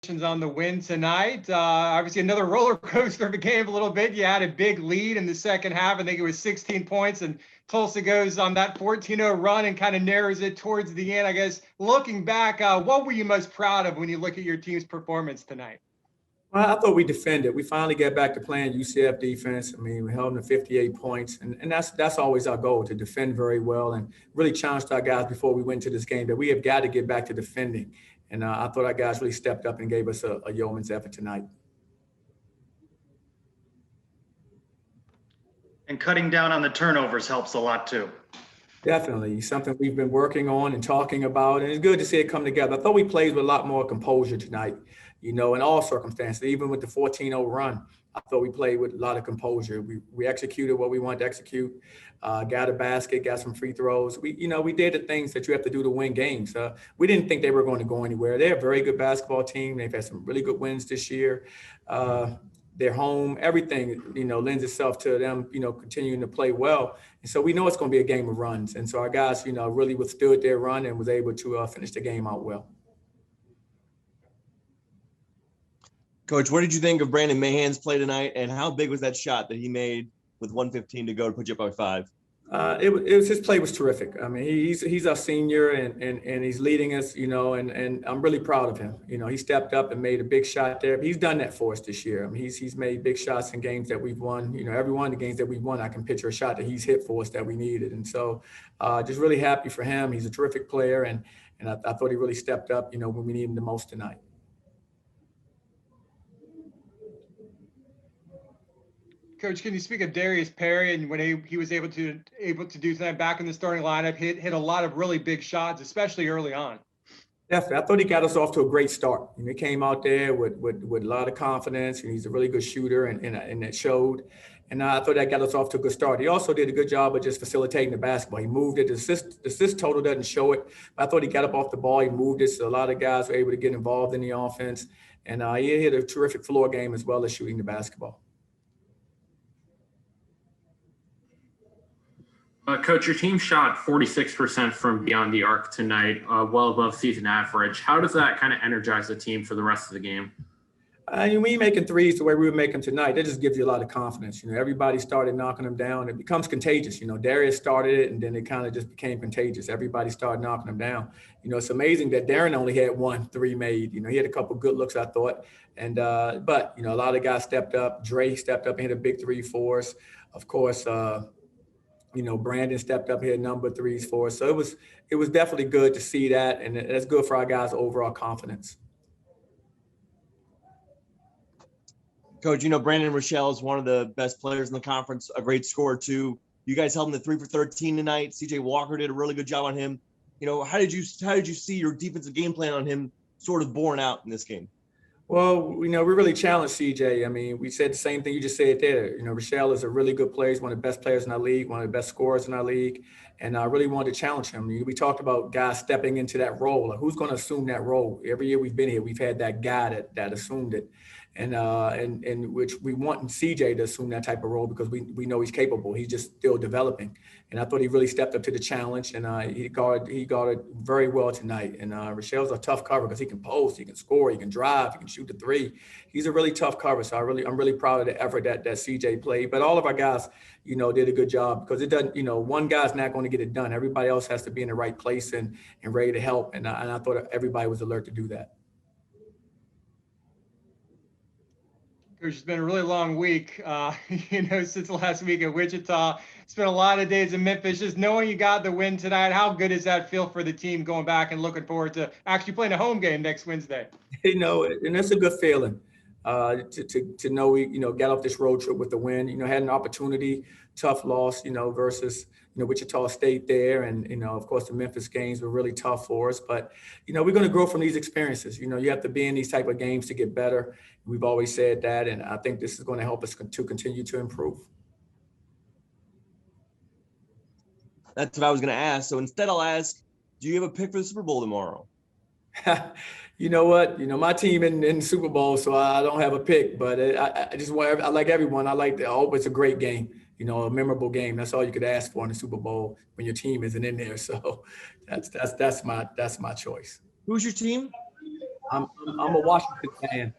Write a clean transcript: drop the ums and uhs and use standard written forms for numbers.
On the win tonight. Obviously, another roller coaster of a game a little bit. You had a big lead in the second half. I think it was 16 points, and Tulsa goes on that 14-0 run and kind of narrows it towards the end. I guess looking back, what were you most proud of when you look at your team's performance tonight? Well, I thought we defended. We finally got back to playing UCF defense. I mean, we held them to 58 points, and that's always our goal, to defend very well and really challenged our guys before we went to this game that we have got to get back to defending. And I thought our guys really stepped up and gave us a yeoman's effort tonight. And cutting down on the turnovers helps a lot too. Definitely. Something we've been working on and talking about, and it's good to see it come together. I thought we played with a lot more composure tonight, in all circumstances. Even with the 14-0 run, I thought we played with a lot of composure. We executed what we wanted to execute, got a basket, got some free throws. We did the things that you have to do to win games. We didn't think they were going to go anywhere. They're a very good basketball team. They've had some really good wins this year. They're home. Everything, lends itself to them, continuing to play well. And so we know it's going to be a game of runs. And so our guys, really withstood their run and was able to finish the game out well. Coach, what did you think of Brandon Mahan's play tonight, and how big was that shot that he made with 1:15 to go to put you up by 5? His play was terrific. I mean, he's our senior and he's leading us, and I'm really proud of him. He stepped up and made a big shot there. He's done that for us this year. I mean, he's made big shots in games that we've won. Every one of the games that we've won, I can picture a shot that he's hit for us that we needed. And so just really happy for him. He's a terrific player, and I thought he really stepped up, when we needed him the most tonight. Coach, can you speak of Darius Perry and when he was able to do tonight back in the starting lineup, hit a lot of really big shots, especially early on? Definitely. I thought he got us off to a great start. He came out there with a lot of confidence, and he's a really good shooter, and it showed. And I thought that got us off to a good start. He also did a good job of just facilitating the basketball. He moved it. The assist total doesn't show it, but I thought he got up off the ball. He moved it, so a lot of guys were able to get involved in the offense. And he hit a terrific floor game as well as shooting the basketball. Coach, your team shot 46% from beyond the arc tonight, well above season average. How does that kind of energize the team for the rest of the game? When you're making threes the way we were making tonight, that just gives you a lot of confidence. Everybody started knocking them down. It becomes contagious. Darius started it, and then it kind of just became contagious. Everybody started knocking them down. It's amazing that Darren only had 1 3 made. He had a couple good looks, I thought. And but a lot of guys stepped up. Dre stepped up and hit a big 3 for us. Of course, Brandon stepped up here, number 3s for us. So it was definitely good to see that, and that's good for our guys' overall confidence. Coach, Brandon Rochelle is one of the best players in the conference, a great scorer too. You guys held him to 3 for 13 tonight. CJ Walker did a really good job on him. How did you see your defensive game plan on him sort of borne out in this game? Well, we really challenged CJ. I mean, we said the same thing you just said there. Rochelle is a really good player. He's one of the best players in our league, one of the best scorers in our league. And I really wanted to challenge him. We talked about guys stepping into that role. Like, who's going to assume that role? Every year we've been here, we've had that guy that assumed it. And which we want CJ to assume that type of role because we know he's capable. He's just still developing. And I thought he really stepped up to the challenge, and he guarded very well tonight. And Rochelle's a tough cover because he can post, he can score, he can drive, he can shoot the 3. He's a really tough cover. So I'm really proud of the effort that CJ played. But all of our guys, did a good job because it doesn't, one guy's not going to get it done. Everybody else has to be in the right place and ready to help. And I thought everybody was alert to do that. It's been a really long week, since last week at Wichita. Spent a lot of days in Memphis. Just knowing you got the win tonight, how good does that feel for the team going back and looking forward to actually playing a home game next Wednesday? And that's a good feeling to know we, got off this road trip with the win. Had an opportunity, tough loss, versus Wichita State there, and of course the Memphis games were really tough for us. But we're going to grow from these experiences. You have to be in these type of games to get better. We've always said that, and I think this is going to help us to continue to improve. That's what I was going to ask. So instead, I'll ask, do you have a pick for the Super Bowl tomorrow? You know what? My team in the Super Bowl, so I don't have a pick. But I like everyone. I hope it's a great game. A memorable game. That's all you could ask for in the Super Bowl when your team isn't in there. So that's my choice. Who's your team? I'm a Washington fan.